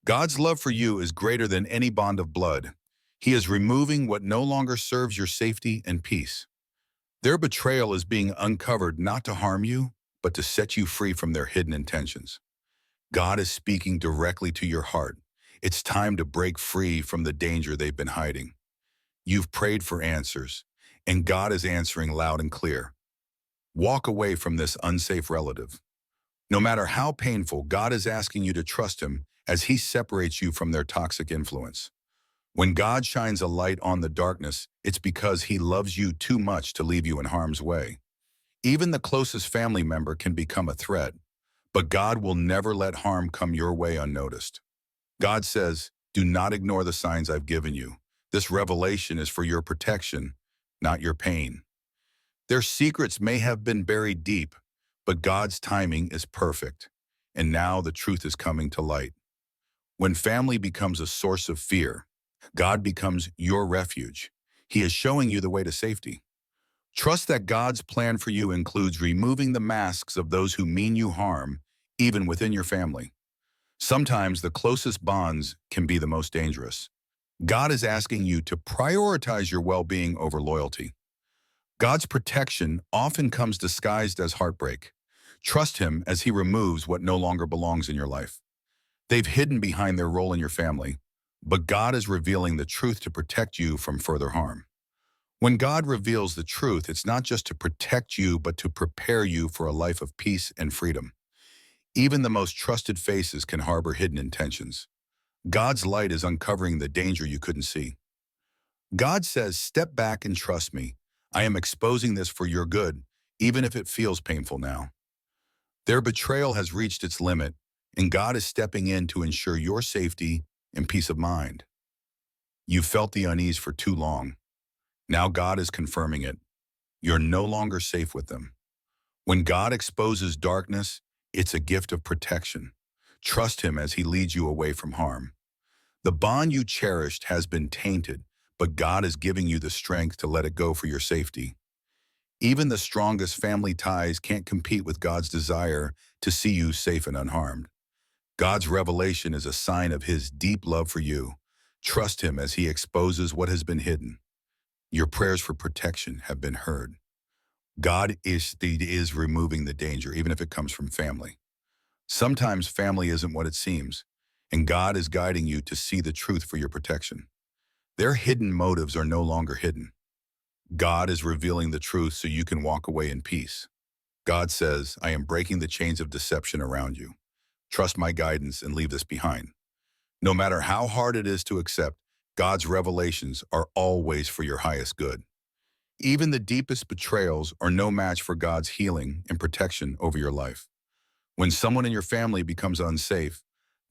God's love for you is greater than any bond of blood. He is removing what no longer serves your safety and peace. Their betrayal is being uncovered not to harm you, but to set you free from their hidden intentions. God is speaking directly to your heart. It's time to break free from the danger they've been hiding. You've prayed for answers, and God is answering loud and clear. Walk away from this unsafe relative. No matter how painful, God is asking you to trust Him as He separates you from their toxic influence. When God shines a light on the darkness, it's because He loves you too much to leave you in harm's way. Even the closest family member can become a threat, but God will never let harm come your way unnoticed. God says, "Do not ignore the signs I've given you. This revelation is for your protection, not your pain." Their secrets may have been buried deep, but God's timing is perfect, and now the truth is coming to light. When family becomes a source of fear, God becomes your refuge. He is showing you the way to safety. Trust that God's plan for you includes removing the masks of those who mean you harm, even within your family. Sometimes the closest bonds can be the most dangerous. God is asking you to prioritize your well-being over loyalty. God's protection often comes disguised as heartbreak. Trust Him as He removes what no longer belongs in your life. They've hidden behind their role in your family, but God is revealing the truth to protect you from further harm. When God reveals the truth, it's not just to protect you, but to prepare you for a life of peace and freedom. Even the most trusted faces can harbor hidden intentions. God's light is uncovering the danger you couldn't see. God says, "Step back and trust me. I am exposing this for your good, even if it feels painful now." Their betrayal has reached its limit, and God is stepping in to ensure your safety and peace of mind. You've felt the unease for too long. Now God is confirming it. You're no longer safe with them. When God exposes darkness, it's a gift of protection. Trust Him as He leads you away from harm. The bond you cherished has been tainted, but God is giving you the strength to let it go for your safety. Even the strongest family ties can't compete with God's desire to see you safe and unharmed. God's revelation is a sign of His deep love for you. Trust Him as He exposes what has been hidden. Your prayers for protection have been heard. God is removing the danger, even if it comes from family. Sometimes family isn't what it seems, and God is guiding you to see the truth for your protection. Their hidden motives are no longer hidden. God is revealing the truth so you can walk away in peace. God says, "I am breaking the chains of deception around you. Trust my guidance and leave this behind." No matter how hard it is to accept, God's revelations are always for your highest good. Even the deepest betrayals are no match for God's healing and protection over your life. When someone in your family becomes unsafe,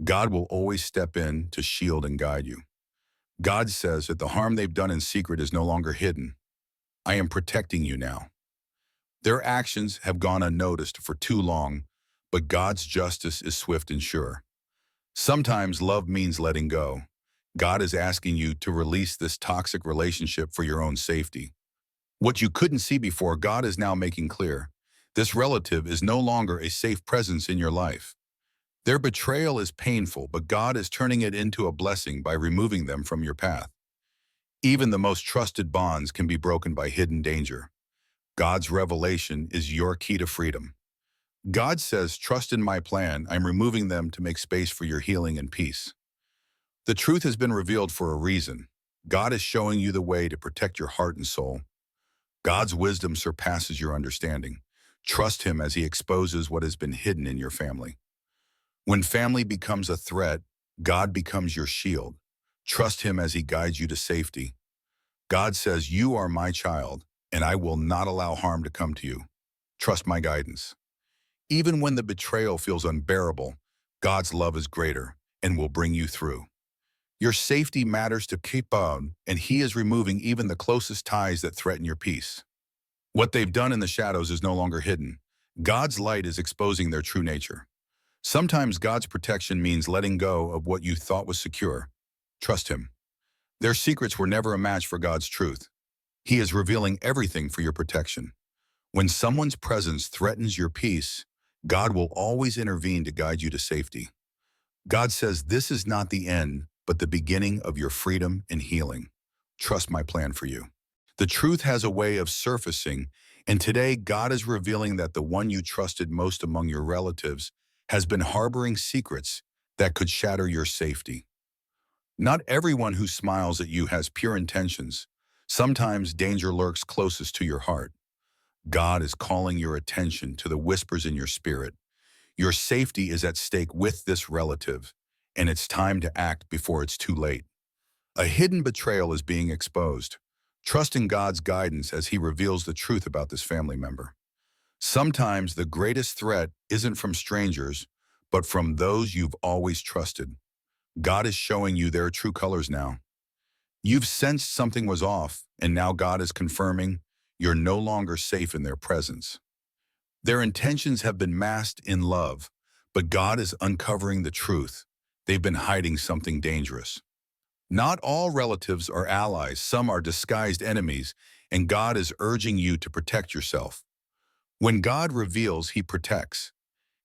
God will always step in to shield and guide you. God says that the harm they've done in secret is no longer hidden. I am protecting you now. Their actions have gone unnoticed for too long, but God's justice is swift and sure. Sometimes love means letting go. God is asking you to release this toxic relationship for your own safety. What you couldn't see before, God is now making clear. This relative is no longer a safe presence in your life. Their betrayal is painful, but God is turning it into a blessing by removing them from your path. Even the most trusted bonds can be broken by hidden danger. God's revelation is your key to freedom. God says, "Trust in my plan. I'm removing them to make space for your healing and peace." The truth has been revealed for a reason. God is showing you the way to protect your heart and soul. God's wisdom surpasses your understanding. Trust Him as He exposes what has been hidden in your family. When family becomes a threat, God becomes your shield. Trust Him as He guides you to safety. God says, "You are my child, and I will not allow harm to come to you. Trust my guidance." Even when the betrayal feels unbearable, God's love is greater and will bring you through. Your safety matters to keep on, and He is removing even the closest ties that threaten your peace. What they've done in the shadows is no longer hidden. God's light is exposing their true nature. Sometimes God's protection means letting go of what you thought was secure. Trust Him. Their secrets were never a match for God's truth. He is revealing everything for your protection. When someone's presence threatens your peace, God will always intervene to guide you to safety. God says this is not the end, but the beginning of your freedom and healing. Trust my plan for you. The truth has a way of surfacing, and today God is revealing that the one you trusted most among your relatives has been harboring secrets that could shatter your safety. Not everyone who smiles at you has pure intentions. Sometimes danger lurks closest to your heart. God is calling your attention to the whispers in your spirit. Your safety is at stake with this relative, and it's time to act before it's too late. A hidden betrayal is being exposed. Trust in God's guidance as He reveals the truth about this family member. Sometimes the greatest threat isn't from strangers, but from those you've always trusted. God is showing you their true colors now. You've sensed something was off, and now God is confirming you're no longer safe in their presence. Their intentions have been masked in love, but God is uncovering the truth. They've been hiding something dangerous. Not all relatives are allies, some are disguised enemies, and God is urging you to protect yourself. When God reveals, He protects.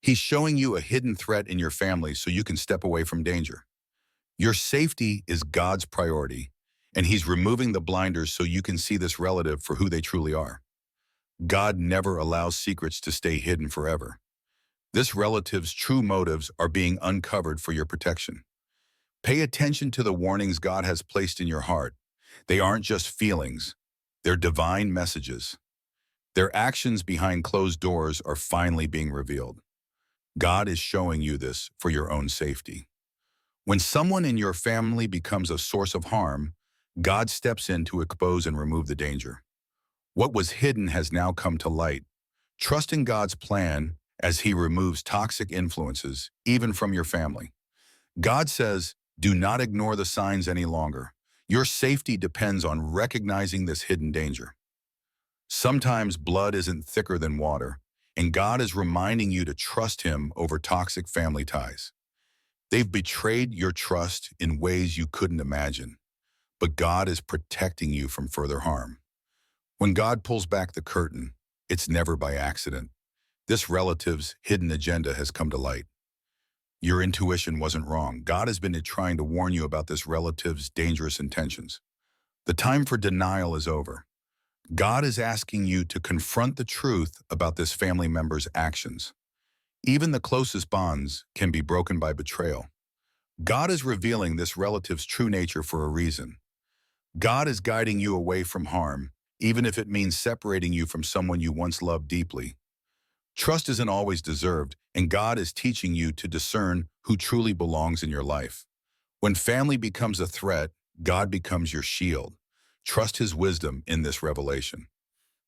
He's showing you a hidden threat in your family so you can step away from danger. Your safety is God's priority, and He's removing the blinders so you can see this relative for who they truly are. God never allows secrets to stay hidden forever. This relative's true motives are being uncovered for your protection. Pay attention to the warnings God has placed in your heart. They aren't just feelings, they're divine messages. Their actions behind closed doors are finally being revealed. God is showing you this for your own safety. When someone in your family becomes a source of harm, God steps in to expose and remove the danger. What was hidden has now come to light. Trust in God's plan as He removes toxic influences, even from your family. God says, do not ignore the signs any longer. Your safety depends on recognizing this hidden danger. Sometimes blood isn't thicker than water, and God is reminding you to trust Him over toxic family ties. They've betrayed your trust in ways you couldn't imagine, but God is protecting you from further harm. When God pulls back the curtain, it's never by accident. This relative's hidden agenda has come to light. Your intuition wasn't wrong. God has been trying to warn you about this relative's dangerous intentions. The time for denial is over. God is asking you to confront the truth about this family member's actions. Even the closest bonds can be broken by betrayal. God is revealing this relative's true nature for a reason. God is guiding you away from harm, even if it means separating you from someone you once loved deeply. Trust isn't always deserved, and God is teaching you to discern who truly belongs in your life. When family becomes a threat, God becomes your shield. Trust His wisdom in this revelation.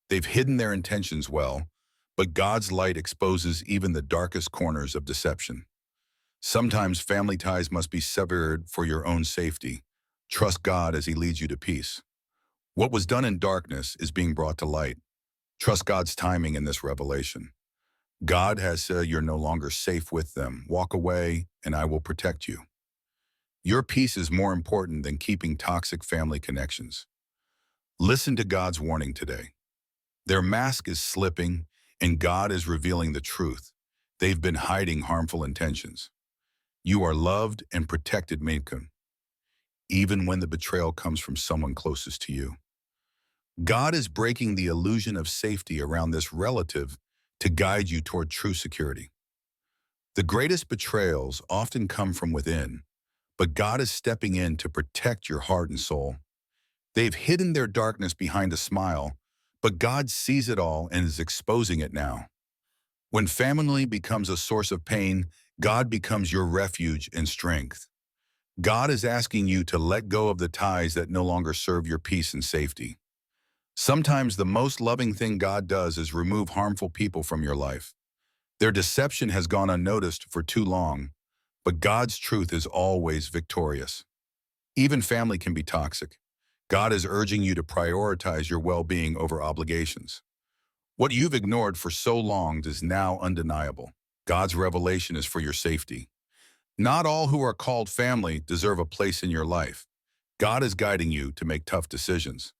They've hidden their intentions well, but God's light exposes even the darkest corners of deception. Sometimes family ties must be severed for your own safety. Trust God as He leads you to peace. What was done in darkness is being brought to light. Trust God's timing in this revelation. God has said you're no longer safe with them. Walk away, and I will protect you. Your peace is more important than keeping toxic family connections. Listen to God's warning today. Their mask is slipping, and God is revealing the truth. They've been hiding harmful intentions. You are loved and protected, Macon, even when the betrayal comes from someone closest to you. God is breaking the illusion of safety around this relative to guide you toward true security. The greatest betrayals often come from within, but God is stepping in to protect your heart and soul. They've hidden their darkness behind a smile, but God sees it all and is exposing it now. When family becomes a source of pain, God becomes your refuge and strength. God is asking you to let go of the ties that no longer serve your peace and safety. Sometimes the most loving thing God does is remove harmful people from your life. Their deception has gone unnoticed for too long, but God's truth is always victorious. Even family can be toxic. God is urging you to prioritize your well-being over obligations. What you've ignored for so long is now undeniable. God's revelation is for your safety. Not all who are called family deserve a place in your life. God is guiding you to make tough decisions.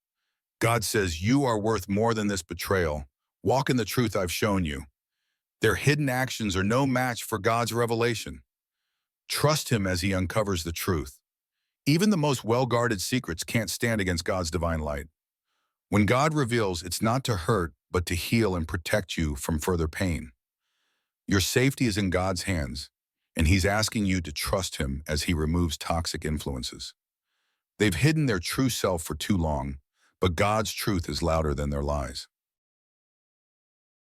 God says you are worth more than this betrayal. Walk in the truth I've shown you. Their hidden actions are no match for God's revelation. Trust him as he uncovers the truth. Even the most well-guarded secrets can't stand against God's divine light. When God reveals, it's not to hurt, but to heal and protect you from further pain. Your safety is in God's hands, and he's asking you to trust him as he removes toxic influences. They've hidden their true self for too long, but God's truth is louder than their lies.